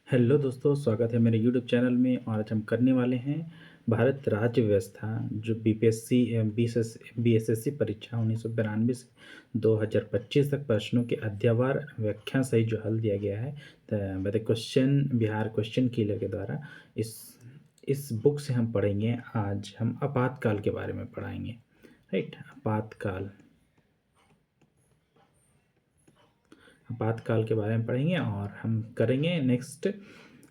Hello दोस्तों, स्वागत है मेरे यूट्यूब चैनल में। और आज हम करने वाले हैं भारत राज्य व्यवस्था जो बीपीएससी बीएसएससी परीक्षा 1992 से 2025 तक प्रश्नों के अध्यावार व्याख्या सहित जो हल दिया गया है the question Bihar question killer के द्वारा इस इस बुक से हम पढ़ेंगे। आज हम आपातकाल के बारे में पढ़ाएंगे। राइट, आपातकाल के बारे में पढ़ेंगे और हम करेंगे नेक्स्ट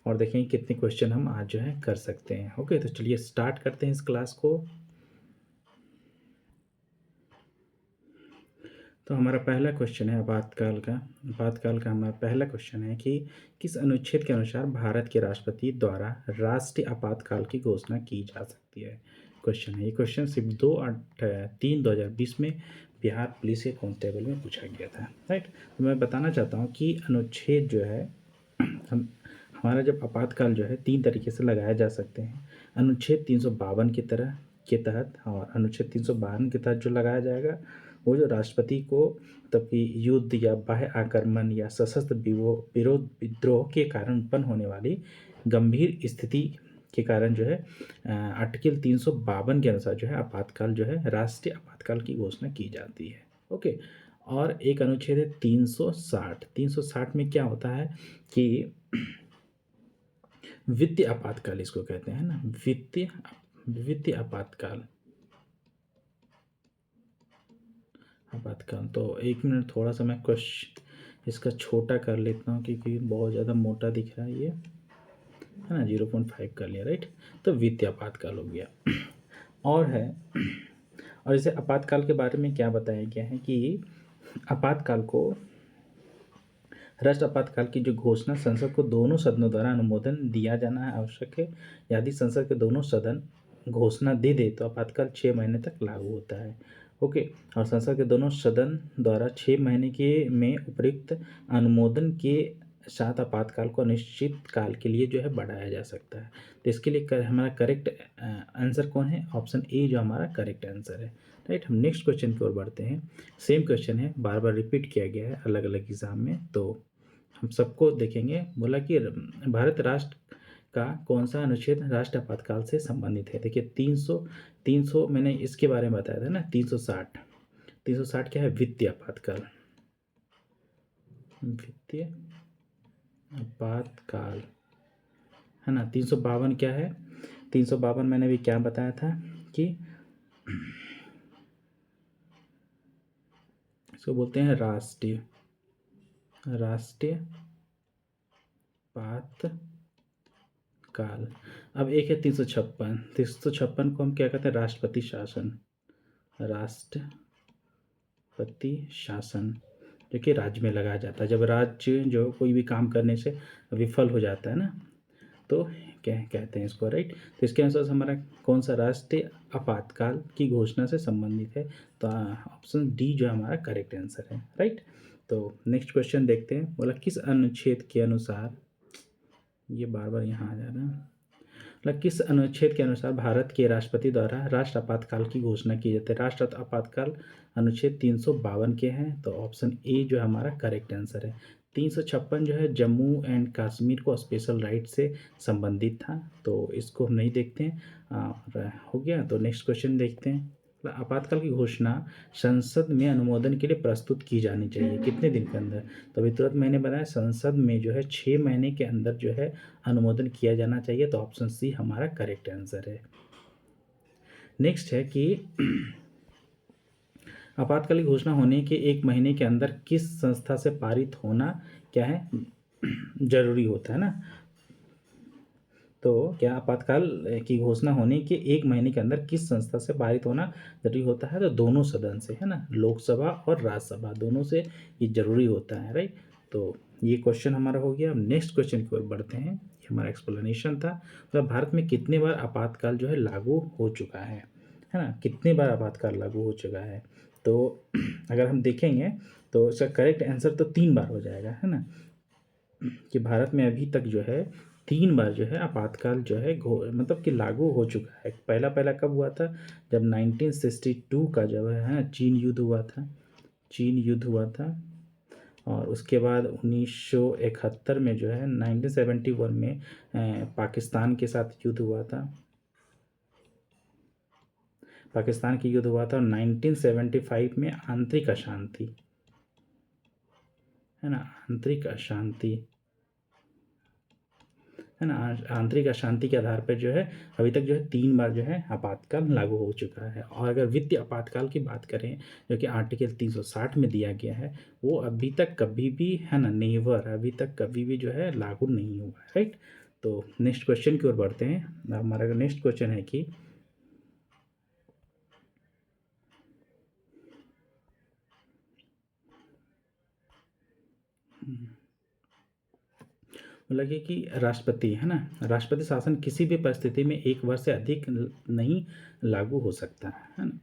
और देखेंगे कितने क्वेश्चन हम आज जो है कर सकते हैं। ओके, तो चलिए स्टार्ट करते हैं इस क्लास को। तो हमारा पहला क्वेश्चन है आपातकाल का हमारा पहला क्वेश्चन है कि किस अनुच्छेद के अनुसार भारत के राष्ट्रपति द्वारा राष्ट्रीय आपातकाल की घोषणा की जा सकती है। क्वेश्चन है, ये क्वेश्चन सिर्फ 2/3/2020 में बिहार पुलिस के कांस्टेबल में पूछा गया था। राइट, तो मैं बताना चाहता हूँ कि अनुच्छेद जो है हमारा जब आपातकाल जो है 3 तरीके से लगाया जा सकते हैं। अनुच्छेद 352 के तहत और अनुच्छेद 352 के तहत जो लगाया जाएगा वो जो राष्ट्रपति को तब कि युद्ध या बाह्य आक्रमण या सशस्त्र विरोध विद्रोह के कारण उत्पन्न होने वाली गंभीर स्थिति के कारण जो है आर्टिकल 352 के अनुसार जो है आपातकाल जो है राष्ट्रीय आपातकाल की घोषणा की जाती है। ओके, और एक अनुच्छेद है 360 में क्या होता है कि वित्तीय आपातकाल इसको कहते हैं ना, वित्तीय आपातकाल। तो एक मिनट, थोड़ा सा मैं क्वेश्चन इसका छोटा कर लेता हूँ क्योंकि बहुत ज़्यादा मोटा दिख रहा है ये, है ना। 0.5 कर लिया। राइट, तो वित्तीय आपातकाल हो गया। और है, और इसे आपातकाल के बारे में क्या बताया गया है कि आपातकाल को राष्ट्र आपातकाल की जो घोषणा संसद को दोनों सदनों द्वारा अनुमोदन दिया जाना है आवश्यक है। यदि संसद के दोनों सदन घोषणा दे दे तो आपातकाल 6 महीने तक लागू होता है। ओके, और संसद के दोनों सदन द्वारा 6 महीने के में उपयुक्त अनुमोदन के साथ आपातकाल को अनिश्चित काल के लिए जो है बढ़ाया जा सकता है। तो इसके लिए हमारा करेक्ट आंसर कौन है? ऑप्शन ए जो हमारा करेक्ट आंसर है। राइट, हम नेक्स्ट क्वेश्चन की ओर बढ़ते हैं। सेम क्वेश्चन है, बार बार रिपीट किया गया है अलग अलग एग्जाम में, तो हम सबको देखेंगे। बोला कि भारत राष्ट्र का कौन सा अनुच्छेद राष्ट्र आपातकाल से संबंधित है। देखिए 300 मैंने इसके बारे में बताया था ना। 360 क्या है? वित्तीय आपातकाल। वित्तीय आपातकाल, है ना। 352 क्या है? 352 मैंने भी क्या बताया था कि इसको बोलते हैं राष्ट्रीय आपातकाल। अब एक है 356 को हम क्या कहते हैं? राष्ट्रपति शासन, जो कि राज्य में लगाया जाता है जब राज्य जो कोई भी काम करने से विफल हो जाता है ना, तो क्या कहते हैं इसको। राइट, तो इसके अनुसार हमारा कौन सा राष्ट्रीय आपातकाल की घोषणा से संबंधित है? तो ऑप्शन डी जो हमारा करेक्ट आंसर है। राइट, तो नेक्स्ट क्वेश्चन देखते हैं। बोला किस अनुच्छेद के अनुसार, ये बार बार यहाँ आ जा रहा है, मतलब किस अनुच्छेद के अनुसार भारत के राष्ट्रपति द्वारा राष्ट्र आपातकाल की घोषणा की जाती है? राष्ट्र आपातकाल अनुच्छेद 352 के हैं, तो ऑप्शन ए जो हमारा करेक्ट आंसर है। 356 जो है जम्मू एंड कश्मीर को स्पेशल राइट से संबंधित था, तो इसको हम नहीं देखते हैं। और हो गया, तो नेक्स्ट क्वेश्चन देखते हैं। आपातकाल की घोषणा संसद में अनुमोदन के लिए प्रस्तुत की जानी चाहिए कितने दिन के अंदर? तो अभी तुरंत मैंने बताया संसद में जो है 6 महीने के अंदर जो है अनुमोदन किया जाना चाहिए, तो ऑप्शन सी हमारा करेक्ट आंसर है। नेक्स्ट है कि आपातकाल की घोषणा होने के 1 महीने के अंदर किस संस्था से पारित होना क्या है? जरूरी होता है ना। तो क्या आपातकाल की घोषणा होने के 1 महीने के अंदर किस संस्था से पारित होना जरूरी होता है? तो दोनों सदन से, है ना, लोकसभा और राज्यसभा दोनों से ये जरूरी होता है। राइट, तो ये क्वेश्चन हमारा हो गया। अब नेक्स्ट क्वेश्चन की ओर बढ़ते हैं। ये हमारा एक्सप्लेनेशन था। मतलब भारत में कितने बार आपातकाल जो है लागू हो चुका है ना, कितने बार आपातकाल लागू हो चुका है? तो अगर हम देखेंगे तो इसका करेक्ट आंसर तो 3 बार हो जाएगा, है ना, कि भारत में अभी तक जो है 3 बार जो है आपातकाल जो है मतलब कि लागू हो चुका है। पहला कब हुआ था? जब 1962 का जब है चीन युद्ध हुआ था। और उसके बाद 1971 में जो है 1971 में पाकिस्तान के साथ युद्ध हुआ था। पाकिस्तान की युद्ध हुआ था। और 1975 में आंतरिक अशांति, है ना, आंतरिक अशांति, है ना, आंतरिक अशांति के आधार पर जो है अभी तक जो है 3 बार जो है आपातकाल लागू हो चुका है। और अगर वित्तीय आपातकाल की बात करें जो कि आर्टिकल 360 में दिया गया है, वो अभी तक कभी भी, है ना, नेवर, अभी तक कभी भी जो है लागू नहीं हुआ है, राइट। तो नेक्स्ट क्वेश्चन की ओर बढ़ते हैं। हमारा नेक्स्ट क्वेश्चन है कि मतलब कि राष्ट्रपति, है ना, राष्ट्रपति शासन किसी भी परिस्थिति में 1 वर्ष से अधिक नहीं लागू हो सकता है ना।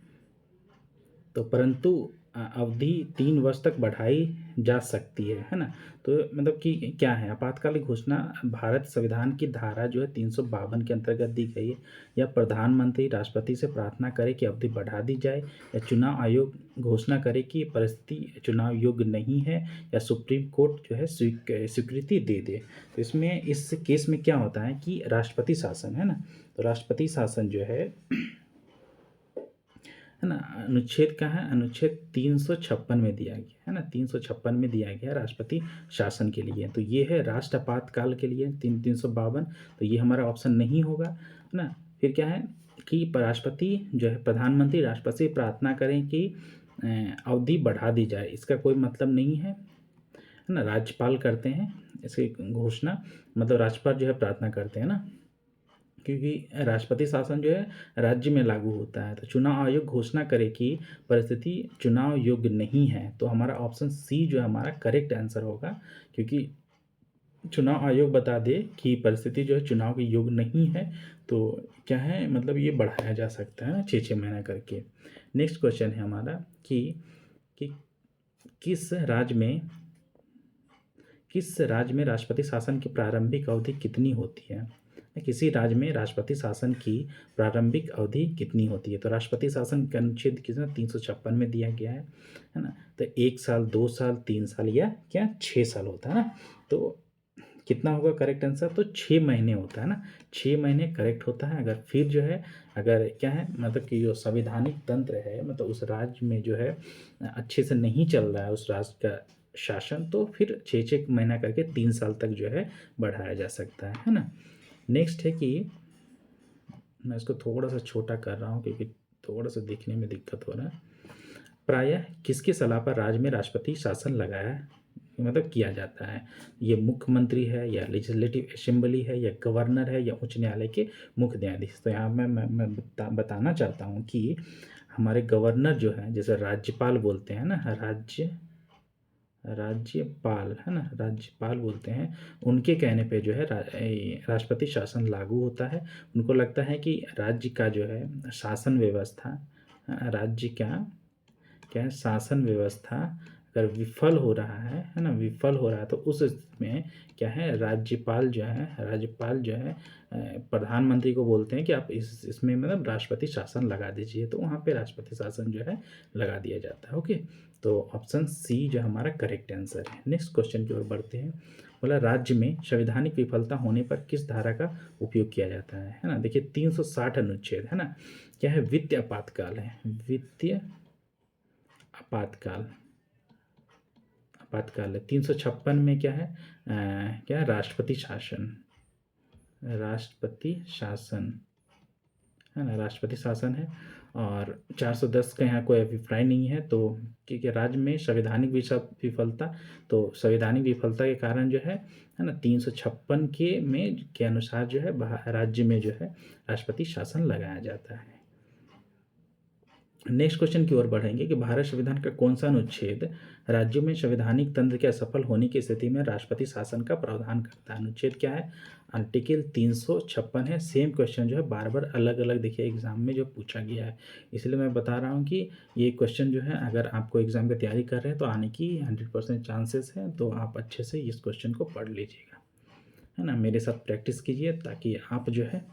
तो परंतु अवधि 3 वर्ष तक बढ़ाई जा सकती है ना। तो मतलब कि क्या है, आपातकालीन घोषणा भारत संविधान की धारा जो है 352 के अंतर्गत दी गई है। या प्रधानमंत्री राष्ट्रपति से प्रार्थना करे कि अवधि बढ़ा दी जाए, या चुनाव आयोग घोषणा करे कि परिस्थिति चुनाव योग्य नहीं है, या सुप्रीम कोर्ट जो है स्वीकृति दे दे। तो इसमें इस केस में क्या होता है कि राष्ट्रपति शासन, है ना, तो राष्ट्रपति शासन जो है ना, अनुच्छेद का है, अनुच्छेद 356 में दिया गया है ना, 356 में दिया गया राष्ट्रपति शासन के लिए। तो ये है राष्ट्र आपातकाल के लिए 352। तो ये हमारा ऑप्शन नहीं होगा, है ना। फिर क्या है कि राष्ट्रपति जो है, प्रधानमंत्री राष्ट्रपति से प्रार्थना करें कि अवधि बढ़ा दी जाए, इसका कोई मतलब नहीं है ना। राज्यपाल करते हैं इसकी घोषणा, मतलब राज्यपाल जो है प्रार्थना करते हैं ना, क्योंकि राष्ट्रपति शासन जो है राज्य में लागू होता है। तो चुनाव आयोग घोषणा करे कि परिस्थिति चुनाव योग्य नहीं है, तो हमारा ऑप्शन सी जो है हमारा करेक्ट आंसर होगा। क्योंकि चुनाव आयोग बता दे कि परिस्थिति जो है चुनाव के योग्य नहीं है, तो क्या है, मतलब ये बढ़ाया जा सकता है ना 6-6 महीना करके। नेक्स्ट क्वेश्चन है हमारा कि किस राज्य में राष्ट्रपति शासन की प्रारंभिक अवधि कितनी होती है। किसी राज्य में राष्ट्रपति शासन की प्रारंभिक अवधि कितनी होती है। तो राष्ट्रपति शासन का अनुच्छेद कितना 356 में दिया गया है ना। तो 1 साल, 2 साल, 3 साल, या क्या 6 साल होता है ना। तो कितना होगा करेक्ट आंसर, तो 6 महीने होता है ना, 6 महीने करेक्ट होता है। अगर फिर जो है, अगर क्या है, मतलब कि जो संवैधानिक तंत्र है, मतलब उस राज्य में जो है अच्छे से नहीं चल रहा है उस राज्य का शासन, तो फिर 6-6 महीना करके 3 साल तक जो है बढ़ाया जा सकता है ना। नेक्स्ट है कि मैं इसको थोड़ा सा छोटा कर रहा हूँ क्योंकि थोड़ा सा दिखने में दिक्कत हो रहा है। प्रायः किसकी सलाह पर राज्य में राष्ट्रपति शासन लगाया, मतलब किया जाता है। ये मुख्यमंत्री है, या लेजिस्लेटिव असेंबली है, या गवर्नर है, या उच्च न्यायालय के मुख्य न्यायाधीश। तो यहाँ मैं बताना चाहता हूँ कि हमारे गवर्नर जो है, जैसे राज्यपाल बोलते हैं ना, राज्यपाल, है ना, राज्यपाल बोलते हैं, उनके कहने पे जो है राष्ट्रपति शासन लागू होता है। उनको लगता है कि राज्य का जो है शासन व्यवस्था, राज्य का क्या है, शासन व्यवस्था अगर विफल हो रहा है ना, विफल हो रहा है, तो उस में क्या है, राज्यपाल जो है प्रधानमंत्री को बोलते हैं कि आप इसमें मतलब राष्ट्रपति शासन लगा दीजिए। तो वहाँ पे राष्ट्रपति शासन जो है लगा दिया जाता है। ओके, तो ऑप्शन सी जो हमारा करेक्ट आंसर है। नेक्स्ट क्वेश्चन की ओर बढ़ते हैं। बोला राज्य में संवैधानिक विफलता होने पर किस धारा का उपयोग किया जाता है ना। देखिए 360 अनुच्छेद, है ना, क्या है, वित्तीय आपातकाल है, वित्तीय आपातकाल, आपातकाल है। 356 में क्या है, क्या है, राष्ट्रपति शासन, राष्ट्रपति शासन, है ना, राष्ट्रपति शासन है। और 410 का यहाँ कोई अभिप्राय नहीं है। तो क्योंकि राज्य में संवैधानिक विफलता, तो संवैधानिक विफलता के कारण जो है ना 356 के अनुसार जो है राज्य में जो है राष्ट्रपति शासन लगाया जाता है। नेक्स्ट क्वेश्चन की ओर बढ़ेंगे कि भारत संविधान का कौन सा अनुच्छेद राज्यों में संवैधानिक तंत्र के असफल होने की स्थिति में राष्ट्रपति शासन का प्रावधान करता है। अनुच्छेद क्या है, आर्टिकल 356 है। सेम क्वेश्चन जो है बार बार अलग अलग देखिए एग्जाम में जो पूछा गया है, इसलिए मैं बता रहा हूँ कि ये क्वेश्चन जो है अगर आपको एग्जाम की तैयारी कर रहे हैं तो आने की 100% चांसेस है। तो आप अच्छे से इस क्वेश्चन को पढ़ लीजिएगा, है ना, मेरे साथ प्रैक्टिस कीजिए ताकि आप जो है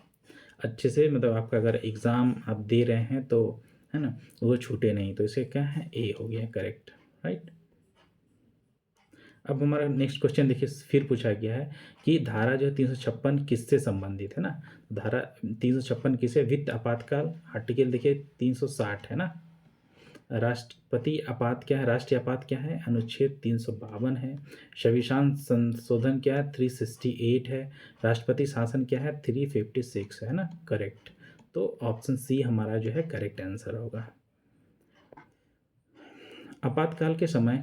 अच्छे से, मतलब आपका अगर एग्ज़ाम आप दे रहे हैं तो, है ना, वो छूटे नहीं। तो इसे क्या है, ए हो गया करेक्ट, राइट। अब हमारा नेक्स्ट क्वेश्चन देखिए, फिर पूछा गया है कि धारा जो है 356 किससे संबंधित है ना। धारा 356 किसे, वित्त आपातकाल। आर्टिकल देखिए 360 है ना। राष्ट्रपति आपात क्या है, राष्ट्रीय आपात क्या है, अनुच्छेद 352 है। संविधान संशोधन क्या है, 368 है। राष्ट्रपति शासन क्या है, 356 है ना, करेक्ट। तो ऑप्शन सी हमारा जो है करेक्ट आंसर होगा। आपातकाल के समय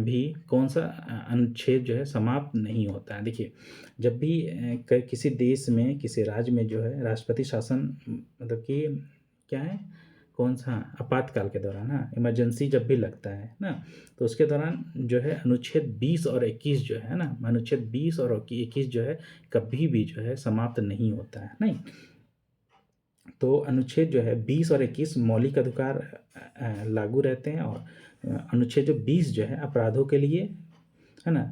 भी कौन सा अनुच्छेद जो है समाप्त नहीं होता है। देखिए, जब भी किसी देश में, किसी राज्य में जो है राष्ट्रपति शासन, मतलब कि क्या है, कौन सा, आपातकाल के दौरान, हाँ, इमरजेंसी जब भी लगता है ना, तो उसके दौरान जो है अनुच्छेद 20 और 21 जो है ना, अनुच्छेद 20 और 21 जो है कभी भी जो है समाप्त नहीं होता है, नहीं। तो अनुच्छेद जो है 20 और 21 मौलिक अधिकार लागू रहते हैं, और अनुच्छेद जो 20 जो है अपराधों के लिए है ना,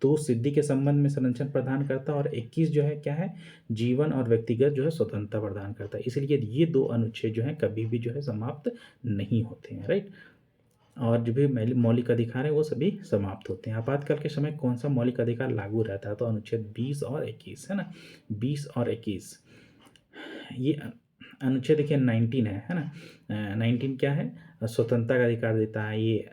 तो सिद्धि के संबंध में संरक्षण प्रदान करता है, और 21 जो है क्या है, जीवन और व्यक्तिगत जो है स्वतंत्रता प्रदान करता है। इसलिए ये दो अनुच्छेद जो है कभी भी जो है समाप्त नहीं होते हैं, राइट। और जो भी मौलिक अधिकार है वो सभी समाप्त होते हैं। आपातकाल के समय कौन सा मौलिक अधिकार लागू रहता है, तो अनुच्छेद 20 और 21 है ना, 20 और 21। ये अनुच्छेद देखिए 19 है ना। 19 क्या है, स्वतंत्रता का अधिकार देता है। ये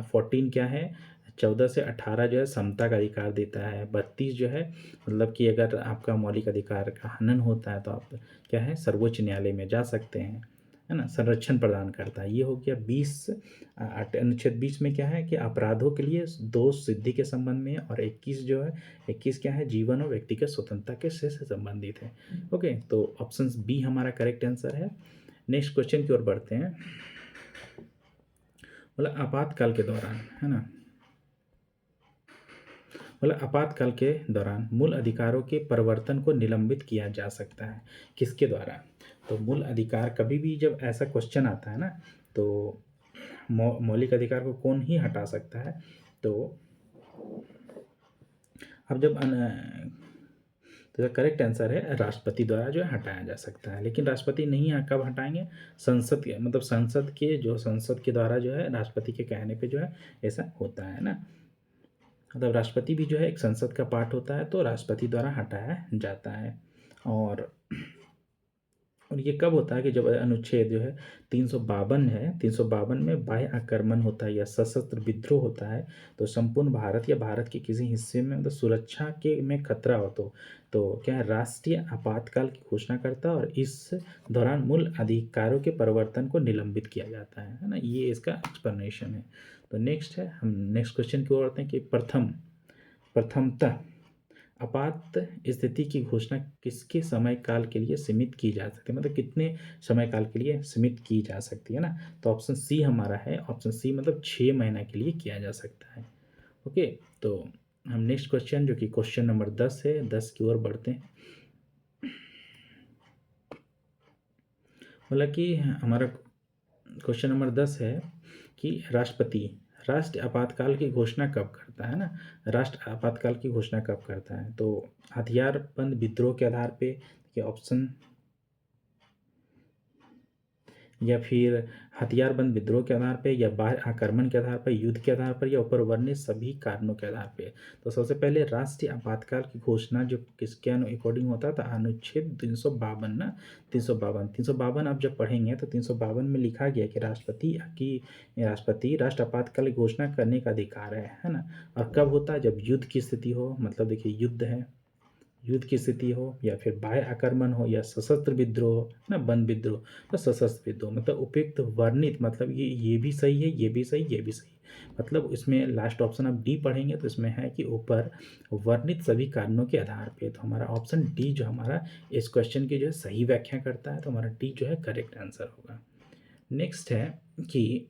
14 क्या है, 14 से 18 जो है समता का अधिकार देता है। 32 जो है मतलब कि अगर आपका मौलिक अधिकार का हनन होता है तो आप क्या है, सर्वोच्च न्यायालय में जा सकते हैं, है ना, संरक्षण प्रदान करता है। ये हो गया 20। अनुच्छेद 20 में क्या है कि अपराधों के लिए दोष सिद्धि के संबंध में, और 21 जो है, 21 क्या है, जीवन और व्यक्तिगत स्वतंत्रता के से संबंधित है। ओके, तो ऑप्शन बी हमारा करेक्ट आंसर है। नेक्स्ट क्वेश्चन की ओर बढ़ते हैं। मतलब आपातकाल के दौरान, है ना, मतलब आपातकाल के दौरान मूल अधिकारों के परिवर्तन को निलंबित किया जा सकता है, किसके द्वारा। तो मूल अधिकार, कभी भी जब ऐसा क्वेश्चन आता है ना, तो मौलिक अधिकार को कौन ही हटा सकता है, तो अब जब तो करेक्ट आंसर है राष्ट्रपति द्वारा जो है हटाया जा सकता है। लेकिन राष्ट्रपति नहीं, कब हटाएंगे, संसद के, मतलब संसद के द्वारा जो है राष्ट्रपति के कहने पे जो है ऐसा होता है ना। मतलब राष्ट्रपति भी जो है एक संसद का पार्ट होता है, तो राष्ट्रपति द्वारा हटाया जाता है। और ये कब होता है कि जब अनुच्छेद जो है 352 है, 352 में बाह्य आक्रमण होता है या सशस्त्र विद्रोह होता है, तो संपूर्ण भारत या भारत के किसी हिस्से में मतलब सुरक्षा के में खतरा हो, तो क्या है, राष्ट्रीय आपातकाल की घोषणा करता है, और इस दौरान मूल अधिकारों के परिवर्तन को निलंबित किया जाता है ना। ये इसका एक्सप्लेनेशन है। तो नेक्स्ट है, हम नेक्स्ट क्वेश्चन की ओर आते हैं कि प्रथमतः आपात स्थिति की घोषणा किसके समय काल के लिए सीमित की जा सकती है, मतलब कितने समय काल के लिए सीमित की जा सकती है ना। तो ऑप्शन सी हमारा है, ऑप्शन सी मतलब 6 महीना के लिए किया जा सकता है। ओके, तो हम नेक्स्ट क्वेश्चन जो कि क्वेश्चन नंबर 10 है, 10 की ओर बढ़ते हैं। मतलब कि हमारा क्वेश्चन नंबर 10 है कि राष्ट्रपति राष्ट्र आपातकाल की घोषणा कब करता है ना। राष्ट्र आपातकाल की घोषणा कब करता है, तो हथियारबंद विद्रोह के आधार पे, ये ऑप्शन, या फिर हथियारबंद विद्रोह के आधार पे, या बाह्य आक्रमण के आधार पर, युद्ध के आधार पर, या ऊपर वर्णित सभी कारणों के आधार पे। तो सबसे पहले राष्ट्रीय आपातकाल की घोषणा जो किसके अकॉर्डिंग होता था, अनुच्छेद 352 ना, 352 आप जब पढ़ेंगे तो 352 में लिखा गया कि राष्ट्रपति राष्ट्र आपातकाल की घोषणा करने का अधिकार है ना। और कब होता है, जब युद्ध की स्थिति हो, मतलब देखिए युद्ध की स्थिति हो, या फिर बाह्य आक्रमण हो, या सशस्त्र विद्रोह हो ना, बंद विद्रोह। तो सशस्त्र विद्रोह मतलब उपयुक्त वर्णित, मतलब ये भी सही है, ये भी सही, ये भी सही। मतलब इसमें लास्ट ऑप्शन आप डी पढ़ेंगे तो इसमें है कि ऊपर वर्णित सभी कारणों के आधार पे। तो हमारा ऑप्शन डी जो हमारा इस क्वेश्चन की जो है सही व्याख्या करता है, तो हमारा डी जो है करेक्ट आंसर होगा। नेक्स्ट है कि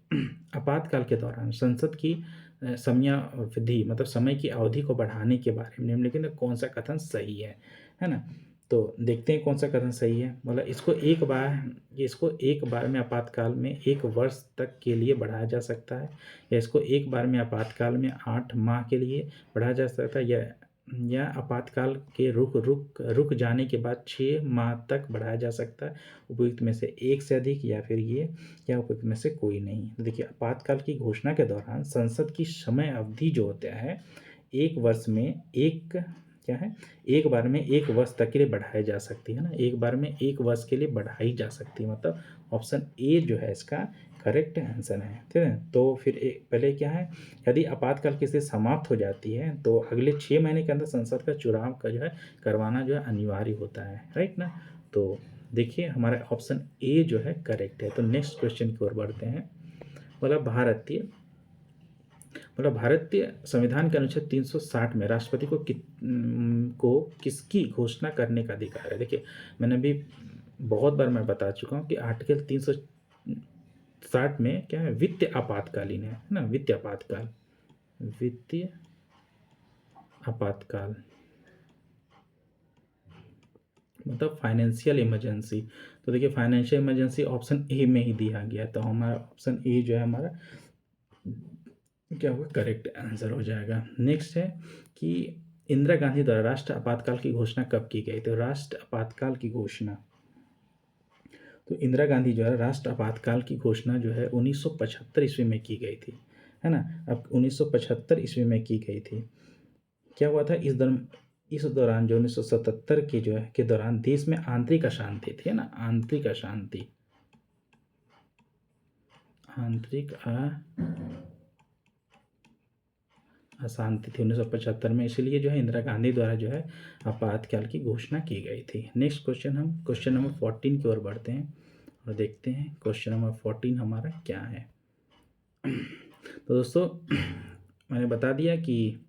आपातकाल के दौरान संसद की समयावधि, मतलब समय की अवधि को बढ़ाने के बारे में निम्नलिखित में कौन सा कथन सही है ना। तो देखते हैं कौन सा कथन सही है। मतलब इसको एक बार में आपातकाल में 1 वर्ष तक के लिए बढ़ाया जा सकता है, या इसको एक बार में आपातकाल में 8 माह के लिए बढ़ाया जा सकता है, या आपातकाल के रुक जाने के बाद 6 माह तक बढ़ाया जा सकता है। उपयुक्त में से एक से अधिक, या फिर ये, या उपयुक्त में से कोई नहीं। तो देखिए, आपातकाल की घोषणा के दौरान संसद की समय अवधि जो होता है एक वर्ष में एक क्या है, एक बार में एक वर्ष तक के लिए बढ़ाई जा सकती है ना, एक बार में एक वर्ष के लिए बढ़ाई जा सकती है, मतलब ऑप्शन ए जो है इसका करेक्ट आंसर है। ठीक है, तो फिर पहले क्या है, यदि आपातकाल की स्थिति समाप्त हो जाती है तो अगले 6 महीने के अंदर संसद का चुनाव का जो है करवाना जो है अनिवार्य होता है, राइट ना। तो देखिए हमारा ऑप्शन ए जो है करेक्ट है। तो नेक्स्ट क्वेश्चन की ओर बढ़ते हैं। भारतीय संविधान के अनुच्छेद 360 में राष्ट्रपति को किसकी घोषणा करने का अधिकार है। देखिए मैंने अभी बहुत बार मैं बता चुका हूँ कि आर्टिकल 360 में क्या है, वित्तीय आपातकालीन है ना, वित्तीय आपातकाल मतलब फाइनेंशियल इमरजेंसी। तो देखिए फाइनेंशियल इमरजेंसी ऑप्शन ए में ही दिया गया, तो हमारा ऑप्शन ए जो है हमारा क्या होगा, करेक्ट आंसर हो जाएगा। नेक्स्ट है कि इंदिरा गांधी द्वारा राष्ट्र आपातकाल की घोषणा कब की गई। तो राष्ट्र आपातकाल की घोषणा, तो इंदिरा गांधी द्वारा राष्ट्र आपातकाल की घोषणा जो है 1975 ईस्वी में की गई थी, है ना। अब 1975 ईस्वी में की गई थी। क्या हुआ था इस दौरान जो 1977 के जो है के दौरान देश में आंतरिक अशांति थी, है ना, आंतरिक अशांति थी 1975 में, इसलिए जो है इंदिरा गांधी द्वारा जो है आपातकाल की घोषणा की गई थी। नेक्स्ट क्वेश्चन, हम क्वेश्चन नंबर 14 की ओर बढ़ते हैं और देखते हैं क्वेश्चन नंबर 14 हमारा क्या है। तो दोस्तों मैंने बता दिया कि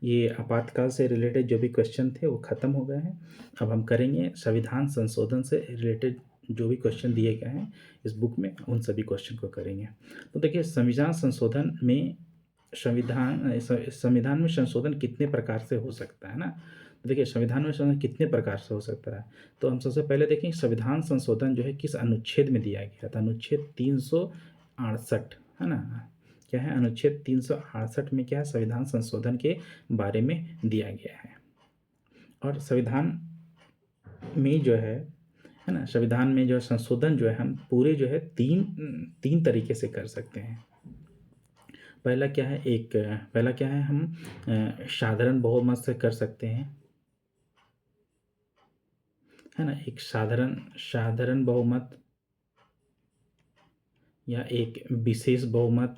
ये आपातकाल से रिलेटेड जो भी क्वेश्चन थे वो ख़त्म हो गए हैं। अब हम करेंगे संविधान संशोधन से रिलेटेड जो भी क्वेश्चन दिए गए हैं इस बुक में, उन सभी क्वेश्चन को करेंगे। तो देखिए संविधान संशोधन में संविधान में संशोधन कितने प्रकार से हो सकता है ना। तो देखिए संविधान में संशोधन कितने प्रकार से हो सकता है, तो हम सबसे पहले देखें संविधान संशोधन जो है किस अनुच्छेद में दिया गया था। अनुच्छेद 368, है ना, क्या है, अनुच्छेद 368 में क्या है, संविधान संशोधन के बारे में दिया गया है। और संविधान में जो है ना, संविधान में जो संशोधन जो है हम पूरे जो है तीन तरीके से कर सकते हैं। पहला क्या है, हम साधारण बहुमत से कर सकते हैं, है ना, एक साधारण बहुमत या एक विशेष बहुमत,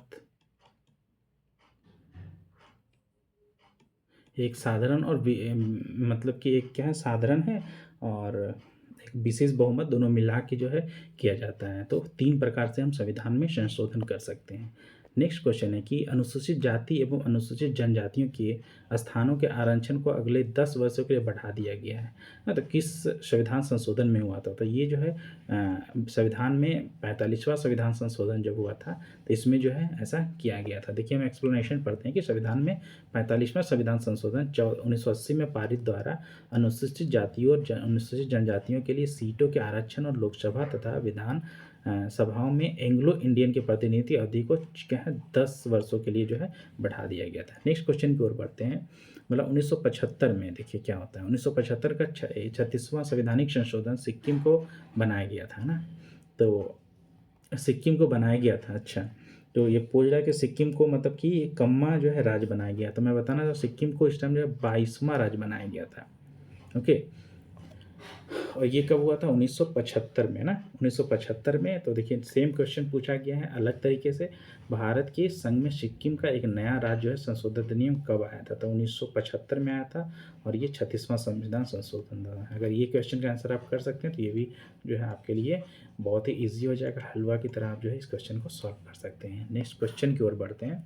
एक साधारण और मतलब कि एक क्या है, साधारण है और एक विशेष बहुमत, दोनों मिला के जो है किया जाता है। तो 3 प्रकार से हम संविधान में संशोधन कर सकते हैं। नेक्स्ट क्वेश्चन है कि अनुसूचित जाति एवं अनुसूचित जनजातियों के स्थानों के आरक्षण को अगले 10 वर्षों के लिए बढ़ा दिया गया है ना। तो किस संविधान संशोधन में हुआ था, तो ये जो है संविधान में 45वां संविधान संशोधन जब हुआ था तो इसमें जो है ऐसा किया गया था। देखिए हम एक्सप्लेनेशन पढ़ते हैं कि संविधान में 45वां संविधान संशोधन 1980 में पारित द्वारा अनुसूचित जातियों और अनुसूचित जनजातियों के लिए सीटों के आरक्षण और लोकसभा तथा विधान सभाओं में एंग्लो इंडियन के प्रतिनिधि अवधि को क्या है 10 वर्षों के लिए जो है बढ़ा दिया गया था। नेक्स्ट क्वेश्चन की ओर बढ़ते हैं। मतलब 1975 में देखिए क्या होता है, 1975 का 36वां संवैधानिक संशोधन सिक्किम को बनाया गया था ना। तो सिक्किम को बनाया गया था, अच्छा, तो ये पूछ रहा है कि सिक्किम को मतलब कि कम्मा जो है राज्य बनाया गया। तो मैं बताना था सिक्किम को इस टाइम जो है 22वां राज्य बनाया गया था। ओके, और ये कब हुआ था, 1975 में ना, 1975 में। तो देखिए सेम क्वेश्चन पूछा गया है अलग तरीके से, भारत के संघ में सिक्किम का एक नया राज्य जो है संशोधित नियम कब आया था। तो 1975 में आया था और ये 36वां संविधान संशोधन था। अगर ये क्वेश्चन का आंसर आप कर सकते हैं तो ये भी जो है आपके लिए बहुत ही ईजी हो जाएगा, हलवा की तरह आप जो है इस क्वेश्चन को सॉल्व कर सकते हैं। नेक्स्ट क्वेश्चन की ओर बढ़ते हैं।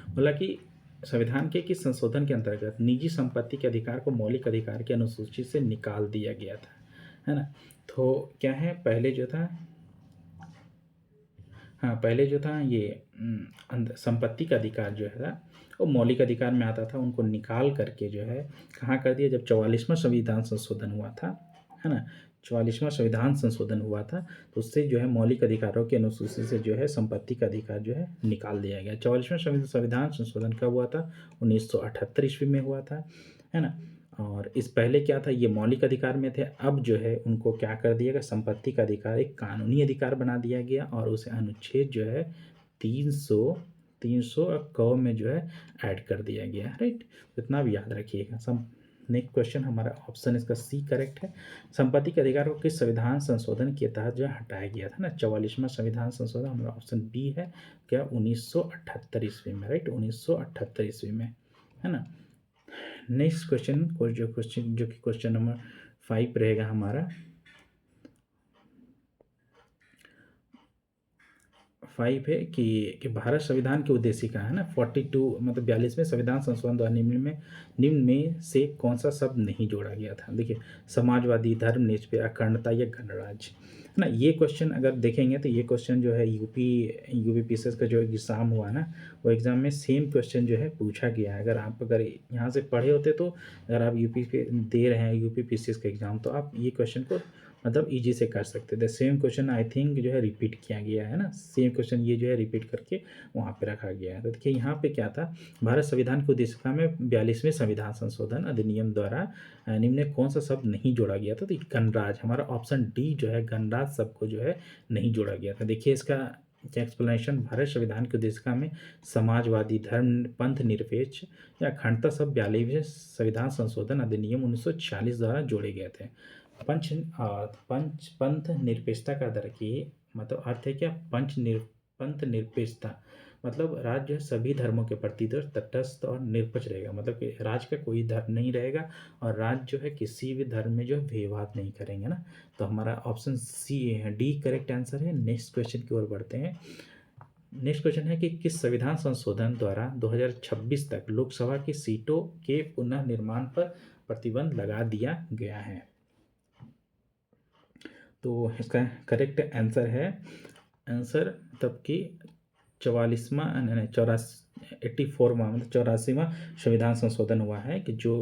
बोला कि संविधान के किस संशोधन के अंतर्गत निजी संपत्ति के अधिकार को मौलिक अधिकार की अनुसूची से निकाल दिया गया था, है ना। तो क्या है, पहले जो था ये संपत्ति का अधिकार जो है वो मौलिक अधिकार में आता था, उनको निकाल करके जो है कहाँ कर दिया, जब 44वां संविधान संशोधन हुआ था, है ना, 44वां संविधान संशोधन हुआ था तो उससे जो है मौलिक अधिकारों की अनुसूची से जो है संपत्ति का अधिकार जो है निकाल दिया गया। 44वां संविधान संशोधन कब हुआ था, 1978 ईस्वी में हुआ था, है ना। और इस पहले क्या था, ये मौलिक अधिकार में थे, अब जो है उनको क्या कर दिया गया, संपत्ति का अधिकार एक कानूनी अधिकार बना दिया गया और उसे अनुच्छेद जो है 300 300 और क में जो है ऐड कर दिया गया है, राइट। तो इतना भी याद रखिएगा। नेक्स्ट क्वेश्चन हमारा ऑप्शन इसका सी करेक्ट है। संपत्ति के अधिकार को किस संविधान संशोधन के तहत जो है हटाया गया था ना, 44वां संविधान संशोधन, हमारा ऑप्शन बी है क्या, 1978 ईस्वी में, राइट, 1978 ईस्वी में, है ना। नेक्स्ट क्वेश्चन जो कि क्वेश्चन नंबर 5 रहेगा हमारा, 5 है कि भारत संविधान के उद्देशिका है ना, 42 मतलब 42वें संविधान संशोधन द्वारा निम्न में से कौन सा शब्द नहीं जोड़ा गया था। देखिए, समाजवादी, धर्मनिरपेक्ष, अखंडता या गणराज्य, है ना। ये क्वेश्चन अगर देखेंगे तो ये क्वेश्चन जो है यूपीपीसीएस का जो एग्ज़ाम हुआ ना, वो एग्ज़ाम में सेम क्वेश्चन जो है पूछा गया है। अगर यहाँ से पढ़े होते तो अगर आप यूपी के दे रहे हैं यूपीपीसीएस का एग्ज़ाम, तो आप ये क्वेश्चन को मतलब इजी से कर सकते थे। सेम क्वेश्चन आई थिंक जो है रिपीट किया गया है ना, सेम क्वेश्चन ये जो है रिपीट करके वहाँ पे रखा गया है। तो देखिए यहाँ पे क्या था, भारत संविधान की उद्देशिका में 42वें संविधान संशोधन अधिनियम द्वारा निम्न में कौन सा शब्द नहीं जोड़ा गया था, तो गणराज्य, हमारा ऑप्शन डी जो है गणराज्य शब्द को जो है नहीं जोड़ा गया था। देखिए इसका क्या एक्सप्लेनेशन, भारत संविधान की उद्देशिका में समाजवादी, धर्म, पंथ निरपेक्ष या अखंडता शब्द 42वें संविधान संशोधन अधिनियम 1946 द्वारा जोड़े गए थे। पंथ निरपेक्षता का अर्थ की मतलब अर्थ है क्या, पंथ निरपेक्षता मतलब राज्य सभी धर्मों के प्रति तो तटस्थ और निरपेक्ष रहेगा, मतलब कि राज्य का कोई धर्म नहीं रहेगा और राज्य जो है किसी भी धर्म में जो है भेदभाव नहीं करेंगे ना। तो हमारा ऑप्शन सी है, डी करेक्ट आंसर है। नेक्स्ट क्वेश्चन की ओर बढ़ते हैं। नेक्स्ट क्वेश्चन है कि किस संविधान संशोधन द्वारा 2026 तक लोकसभा की सीटों के पुनः निर्माण पर प्रतिबंध लगा दिया गया है। तो इसका करेक्ट आंसर है, आंसर मतलब कि 84वां 84वां मतलब 84वां संविधान संशोधन हुआ है कि जो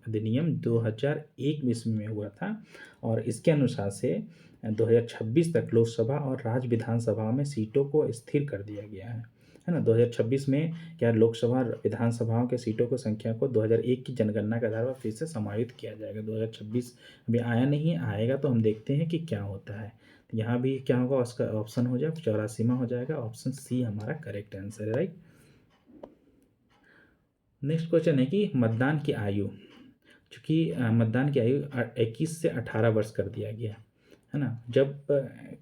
अधिनियम 2001 ईस्वी में हुआ था, और इसके अनुसार से 2026 तक लोकसभा और राज्य विधानसभा में सीटों को स्थिर कर दिया गया है ना। 2026 में क्या लोकसभा विधानसभाओं के सीटों को संख्या को 2001 की जनगणना के आधार पर फिर से समायोजित किया जाएगा। 2026 अभी आया नहीं, आएगा तो हम देखते हैं कि क्या होता है। यहाँ भी क्या होगा, उसका ऑप्शन हो जाए 84वां हो जाएगा, ऑप्शन सी हमारा करेक्ट आंसर है, राइट। नेक्स्ट क्वेश्चन है कि मतदान की आयु, चूँकि मतदान की आयु 21 से 18 वर्ष कर दिया गया है ना, जब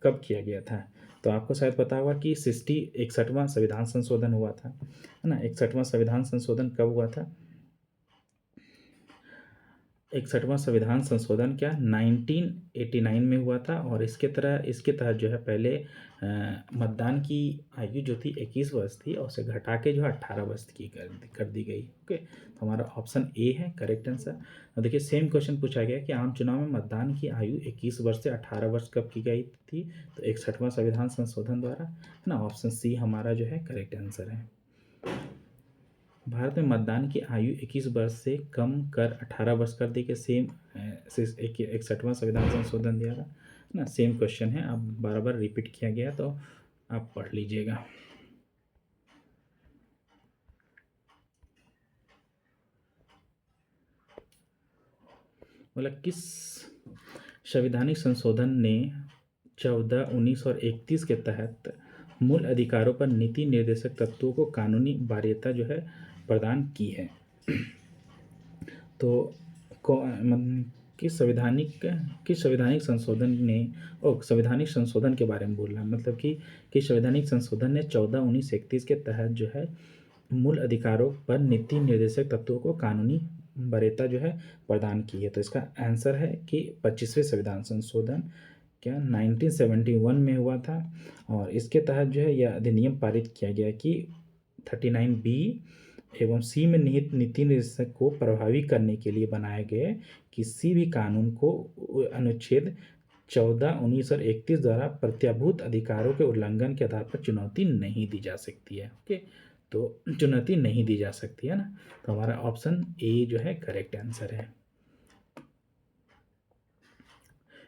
कब किया गया था, तो आपको शायद पता होगा कि 61वां संविधान संशोधन हुआ था, है ना। 61वां संविधान संशोधन कब हुआ था, 61वां संविधान संशोधन क्या 1989 में हुआ था, और इसके तहत जो है पहले मतदान की आयु जो थी 21 वर्ष थी और उसे घटा के जो है 18 वर्ष की कर दी गई। ओके, तो हमारा ऑप्शन ए है करेक्ट आंसर। और देखिए सेम क्वेश्चन पूछा गया कि आम चुनाव में मतदान की आयु 21 वर्ष से 18 वर्ष कब की गई थी, तो 61वां संविधान संशोधन द्वारा, है ना। ऑप्शन सी हमारा जो है करेक्ट आंसर है। भारत में मतदान की आयु 21 वर्ष से कम कर 18 वर्ष कर दी के सेम 61वां संविधान संशोधन दिया था ना। सेम क्वेश्चन है, अब बार बार रिपीट किया गया, तो आप पढ़ लीजिएगा। बोला किस संवैधानिक संशोधन ने 14, 19 और 31 के तहत मूल अधिकारों पर नीति निर्देशक तत्वों को कानूनी वरीयता जो है प्रदान की है। तो किस संवैधानिक संशोधन ने संवैधानिक संशोधन के बारे में बोल रहा है, मतलब कि किस संवैधानिक संशोधन ने 14, 19, 31 के तहत जो है मूल अधिकारों पर नीति निर्देशक तत्वों को कानूनी वरीयता जो है प्रदान की है। तो इसका आंसर है कि 25वें संविधान संशोधन क्या 1971 में हुआ था, और इसके तहत जो है यह अधिनियम पारित किया गया कि 39B एवं सी में निहित नीति निर्देशक को प्रभावी करने के लिए बनाए गए किसी भी कानून को अनुच्छेद 14, 19 और 31 द्वारा प्रत्याभूत अधिकारों के उल्लंघन के आधार पर चुनौती नहीं दी जा सकती है। ओके, तो चुनौती नहीं दी जा सकती है ना, तो हमारा ऑप्शन ए जो है करेक्ट आंसर है।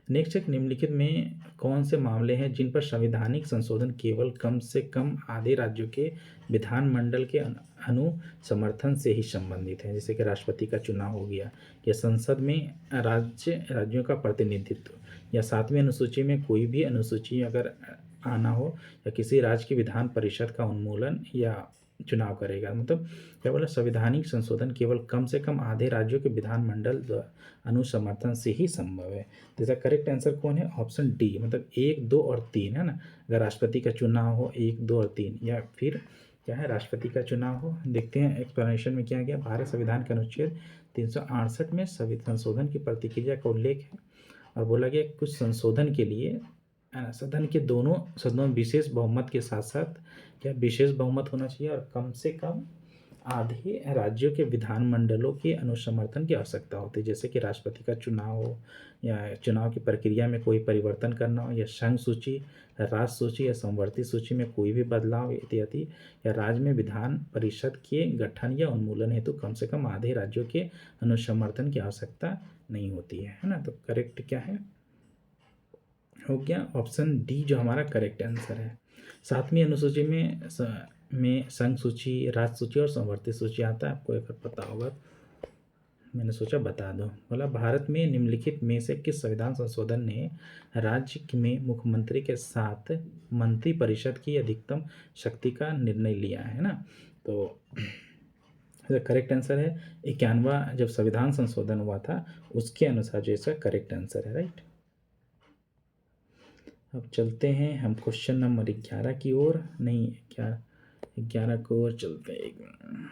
नेक्स्ट एक, निम्नलिखित में कौन से मामले हैं जिन पर संवैधानिक संशोधन केवल कम से कम आधे राज्यों के विधानमंडल के अनुसमर्थन से ही संबंधित है, जैसे कि राष्ट्रपति का चुनाव हो गया, या संसद में राज्यों का प्रतिनिधित्व, या 7वीं अनुसूची में कोई भी अनुसूची अगर आना हो, या किसी राज्य की विधान परिषद का उन्मूलन, या चुनाव करेगा। मतलब क्या बोला, संवैधानिक संशोधन केवल कम से कम आधे राज्यों के विधानमंडल अनुसमर्थन से ही संभव है। तो इसका करेक्ट आंसर कौन है? ऑप्शन डी, मतलब 1, 2 और 3 है ना। अगर राष्ट्रपति का चुनाव हो 1, 2 और 3, या फिर क्या है, राष्ट्रपति का चुनाव हो। देखते हैं एक्सप्लेनेशन में क्या गया। भारत संविधान के अनुच्छेद 368 में संशोधन की प्रतिक्रिया का उल्लेख है और बोला गया कुछ संशोधन के लिए सदन के दोनों सदनों में विशेष बहुमत के साथ साथ क्या विशेष बहुमत होना चाहिए और कम से कम आधे राज्यों के विधानमंडलों के अनुसमर्थन की आवश्यकता होती है। जैसे कि राष्ट्रपति का चुनाव हो, या चुनाव की प्रक्रिया में कोई परिवर्तन करना हो, या संघ सूची, राष्ट्र सूची या संवर्ती सूची में कोई भी बदलाव इत्यादि, या राज्य में विधान परिषद के गठन या उन्मूलन हेतु कम से कम आधे राज्यों के अनुसमर्थन की आवश्यकता नहीं होती है ना। तो करेक्ट क्या है? हो गया ऑप्शन डी जो हमारा करेक्ट आंसर है। 7वीं अनुसूची में संघ सूची, राज्य सूची और संवर्ती सूची आता है। आपको अगर पता होगा, मैंने सोचा बता दो। बोला भारत में निम्नलिखित में से किस संविधान संशोधन ने राज्य में मुख्यमंत्री के साथ मंत्री परिषद की अधिकतम शक्ति का निर्णय लिया है ना। तो करेक्ट आंसर है 91 जब संविधान संशोधन हुआ था उसके अनुसार जो इसका करेक्ट आंसर है, राइट। अब चलते हैं हम क्वेश्चन नंबर 11 की ओर, नहीं 11 को ओर चलते हैं। एक मिनट,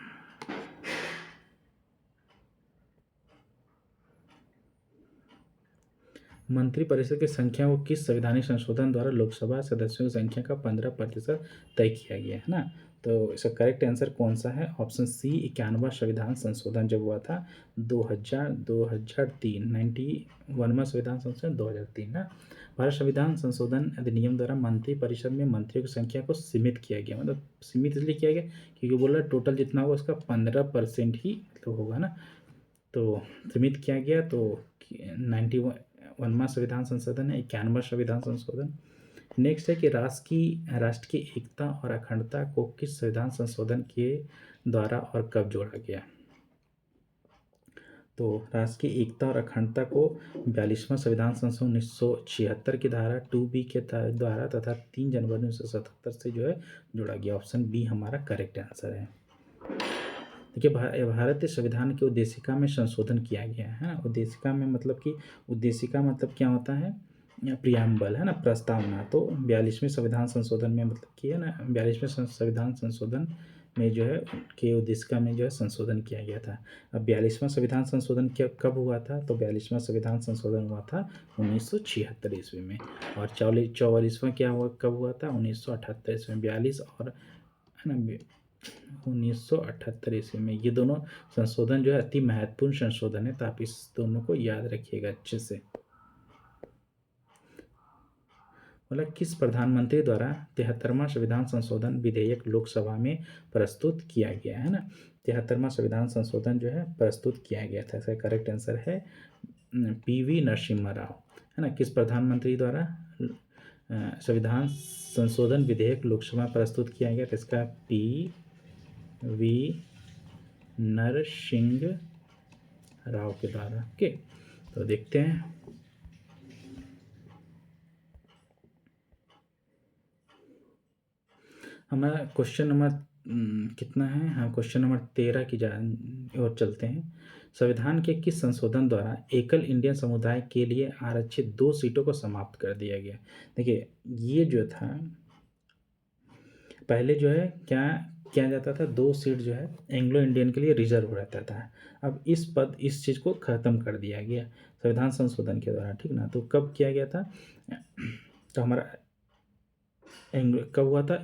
मंत्रिपरिषद की संख्या को किस संवैधानिक संशोधन द्वारा लोकसभा सदस्यों की संख्या का 15% तय किया गया है ना। तो इसका करेक्ट आंसर कौन सा है? ऑप्शन सी 91वां संविधान संशोधन जब हुआ था 2003 91वां संविधान संशोधन 2003 ना। भारत संविधान संशोधन अधिनियम द्वारा मंत्रिपरिषद में मंत्रियों की संख्या को सीमित किया गया। मतलब सीमित इसलिए किया गया क्योंकि बोला टोटल जितना होगा उसका 15% ही तो होगा ना। तो सीमित किया गया। तो 91वां संविधान संशोधन है, 91वां संविधान संशोधन। नेक्स्ट है कि राष्ट्र की एकता और अखंडता को किस संविधान संशोधन के द्वारा और कब जोड़ा गया। तो राष्ट्र की एकता और अखंडता को 42वां संविधान संशोधन 1976 की धारा 2B के द्वारा तथा 3 जनवरी 1977 से जो है जोड़ा गया। ऑप्शन बी हमारा करेक्ट आंसर है। देखिए भारतीय संविधान की उद्देशिका में संशोधन किया गया है। उद्देशिका में मतलब कि उद्देशिका मतलब क्या होता है? प्रियम्बल है ना, प्रस्तावना। तो 42वें संविधान संशोधन में मतलब कि है ना 42वें संविधान संशोधन में जो है के उद्देशिका में जो है संशोधन किया गया था। अब 42वां संविधान संशोधन कब हुआ था? तो 42वां संविधान संशोधन हुआ था 1976 ईस्वी में। और 44वां क्या हुआ, कब हुआ था? 1978 ईस्वी में। 42 और है ना 1978 ईस्वी में। ये दोनों संशोधन जो है अति महत्वपूर्ण संशोधन है, तो आप इस दोनों को याद रखिएगा अच्छे से। मतलब किस प्रधानमंत्री द्वारा 73वां संविधान संशोधन विधेयक लोकसभा में प्रस्तुत किया गया है ना। 73वां संविधान संशोधन जो है प्रस्तुत किया गया था। इसका करेक्ट आंसर है PV नरसिम्हा राव है ना। किस प्रधानमंत्री द्वारा संविधान संशोधन विधेयक लोकसभा में प्रस्तुत किया गया? तो इसका PV नरसिंह राव के द्वारा। ओके, तो देखते हैं हमारा क्वेश्चन नंबर कितना है। हाँ, क्वेश्चन नंबर 13 की ओर चलते हैं। संविधान के किस संशोधन द्वारा एकल इंडियन समुदाय के लिए आरक्षित 2 सीटों को समाप्त कर दिया गया? देखिए ये जो था पहले जो है क्या किया जाता था, 2 सीट जो है एंग्लो इंडियन के लिए रिजर्व रहता था। अब इस चीज़ को ख़त्म कर दिया गया संविधान संशोधन के द्वारा, ठीक ना। तो कब किया गया था? तो हमारा कब हुआ था?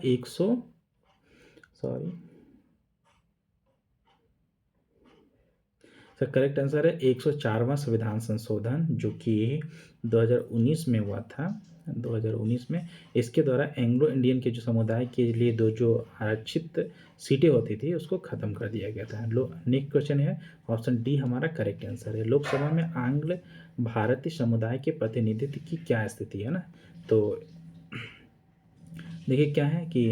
सर करेक्ट आंसर है 104वां संविधान संशोधन जो कि 2019 में हुआ था। 2019 में इसके द्वारा एंग्लो इंडियन के जो समुदाय के लिए जो आरक्षित सीटें होती थी उसको ख़त्म कर दिया गया था। नेक्स्ट क्वेश्चन है ऑप्शन डी हमारा करेक्ट आंसर है। लोकसभा में आंग्ल भारतीय समुदाय के प्रतिनिधित्व की क्या स्थिति है ना। तो देखिए क्या है कि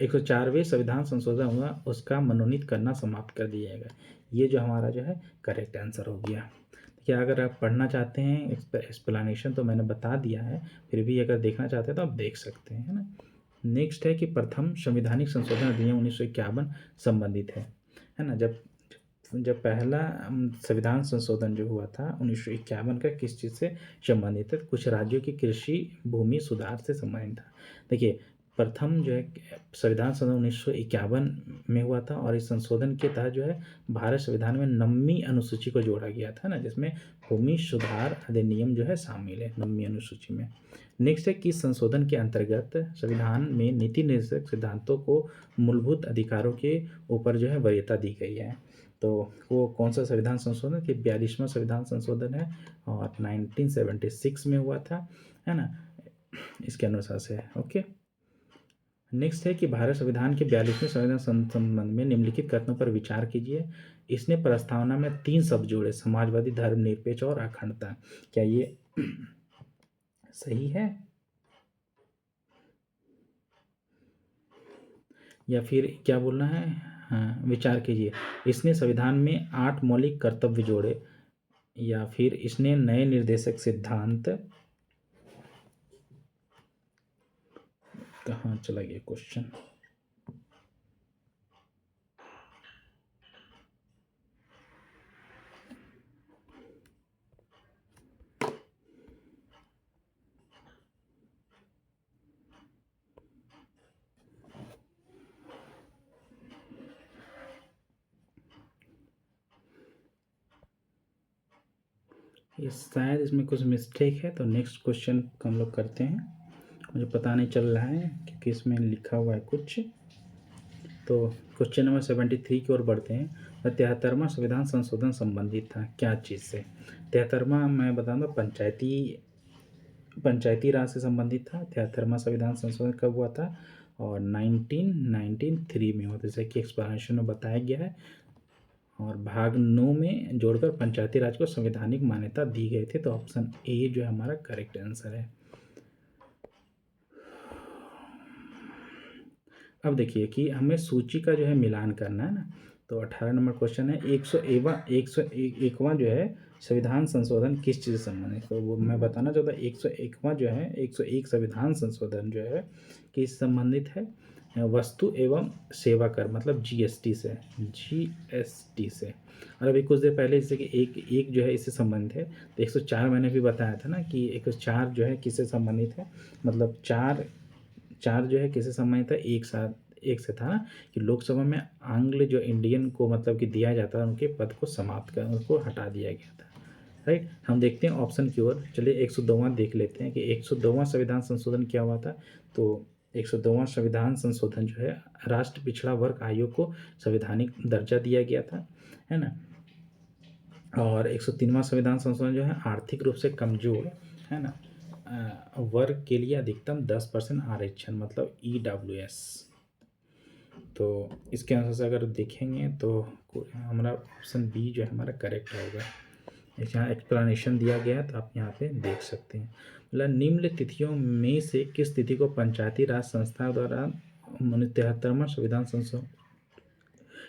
104वें संविधान संशोधन हुआ उसका मनोनीत करना समाप्त कर दिया जाएगा। ये जो हमारा जो है करेक्ट आंसर हो गया। देखिए अगर आप पढ़ना चाहते हैं एक्सप्लेनेशन तो मैंने बता दिया है, फिर भी अगर देखना चाहते हैं तो आप देख सकते हैं, है ना। नेक्स्ट है कि प्रथम संवैधानिक संशोधन अधिनियम 1951 संबंधित है ना। जब जब पहला संविधान संशोधन जो हुआ था 1951 का, किस चीज़ से संबंधित है? कुछ राज्यों की कृषि भूमि सुधार से संबंधित था। देखिए, प्रथम जो है संविधान संशोधन 1951 में हुआ था, और इस संशोधन के तहत जो है भारत संविधान में 9वीं अनुसूची को जोड़ा गया था ना, जिसमें भूमि सुधार अधिनियम जो है शामिल है 9वीं अनुसूची में। नेक्स्ट है कि संशोधन के अंतर्गत संविधान में नीति निर्देशक सिद्धांतों को मूलभूत अधिकारों के ऊपर जो है वरीयता दी गई है। तो वो कौन सा संविधान संशोधन कि 42वां संविधान संशोधन है, और 1976 में हुआ था, है ना, इसके अनुसार से है। ओके, नेक्स्ट है कि भारत संविधान के 42वें संविधान संबंध में निम्नलिखित कथनों पर विचार कीजिए। इसने प्रस्तावना में 3 शब्द जोड़े, समाजवादी, धर्मनिरपेक्ष और अखंडता। क्या ये सही है या फिर क्या बोलना है? हाँ, विचार कीजिए। इसने संविधान में 8 मौलिक कर्तव्य जोड़े, या फिर इसने नए निर्देशक सिद्धांत, कहाँ चला गया क्वेश्चन? ये शायद इसमें कुछ मिस्टेक है, तो नेक्स्ट क्वेश्चन को हम लोग करते हैं। मुझे पता नहीं चल रहा है क्योंकि इसमें लिखा हुआ है कुछ। तो क्वेश्चन नंबर 73 की ओर बढ़ते हैं। 73वां संविधान संशोधन संबंधित था क्या चीज़ से? 73वां मैं बताऊँगा पंचायती राज से संबंधित था। 73वां संविधान संशोधन कब हुआ था? और 1993 में हुआ, जैसे कि एक्सप्लेनेशन में बताया गया है। और भाग 9 में जोड़कर पंचायती राज को संवैधानिक मान्यता दी गई थी। तो ऑप्शन ए जो है हमारा करेक्ट आंसर है। अब देखिए कि हमें सूची का जो है मिलान करना है ना। तो 18 नंबर क्वेश्चन है 101वां जो है संविधान संशोधन किस चीज़ से संबंधित है? तो वो मैं बताना चाहता हूँ 101वां जो है 101 संविधान संशोधन जो है किस संबंधित है? वस्तु एवं सेवा कर, मतलब जीएसटी से। और अभी कुछ देर पहले जैसे कि एक जो है इससे संबंधित है, तो 104 मैंने भी बताया था ना कि 104 जो है किससे संबंधित है, मतलब चार जो है किससे संबंधित है? एक से था ना कि लोकसभा में आंग्ल जो इंडियन को मतलब कि दिया जाता है, उनके पद को समाप्त कर उनको हटा दिया गया था। राइट, हम देखते हैं ऑप्शन की ओर। चलिए 102वां देख लेते हैं कि 102वां संविधान संशोधन क्या हुआ था। तो 102वां संविधान संशोधन जो है राष्ट्र पिछड़ा वर्ग आयोग को संवैधानिक दर्जा दिया गया था, है ना। और 103वां संविधान संशोधन जो है आर्थिक रूप से कमजोर, है ना, वर्ग के लिए अधिकतम 10% आरक्षण, मतलब EWS। तो इसके अनुसार से अगर देखेंगे तो हमारा ऑप्शन बी जो है हमारा करेक्ट होगा। यहाँ एक्सप्लेनेशन दिया गया है, तो आप यहाँ पे देख सकते हैं। मतलब निम्न तिथियों में से किस तिथि को पंचायती राज संस्था द्वारा 73वां संविधान संशोधन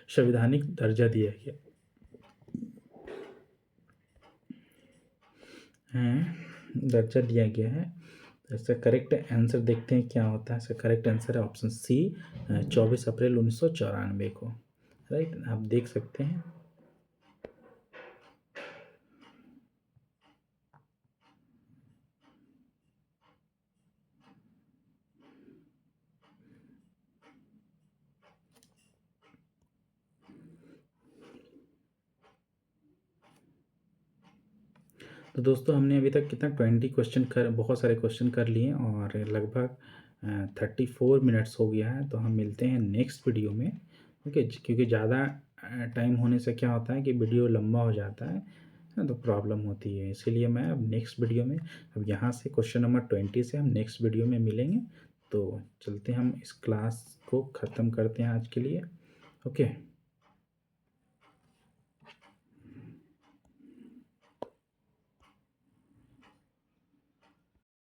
संवैधानिक दर्जा दिया गया है, दर्जा दिया गया है? तो इसका करेक्ट आंसर देखते हैं क्या होता है। इसका करेक्ट आंसर है ऑप्शन सी, 24 अप्रैल 1994 को। राइट, आप देख सकते हैं। तो दोस्तों हमने अभी तक कितना 20 क्वेश्चन कर, बहुत सारे क्वेश्चन कर लिए, और लगभग 34 मिनट्स हो गया है। तो हम मिलते हैं नेक्स्ट वीडियो में। ओके, क्योंकि ज़्यादा टाइम होने से क्या होता है कि वीडियो लंबा हो जाता है ना, तो प्रॉब्लम होती है। इसीलिए मैं अब नेक्स्ट वीडियो में, अब यहाँ से क्वेश्चन नंबर 20 से हम नेक्स्ट वीडियो में मिलेंगे। तो चलते हैं, हम इस क्लास को ख़त्म करते हैं आज के लिए। ओके।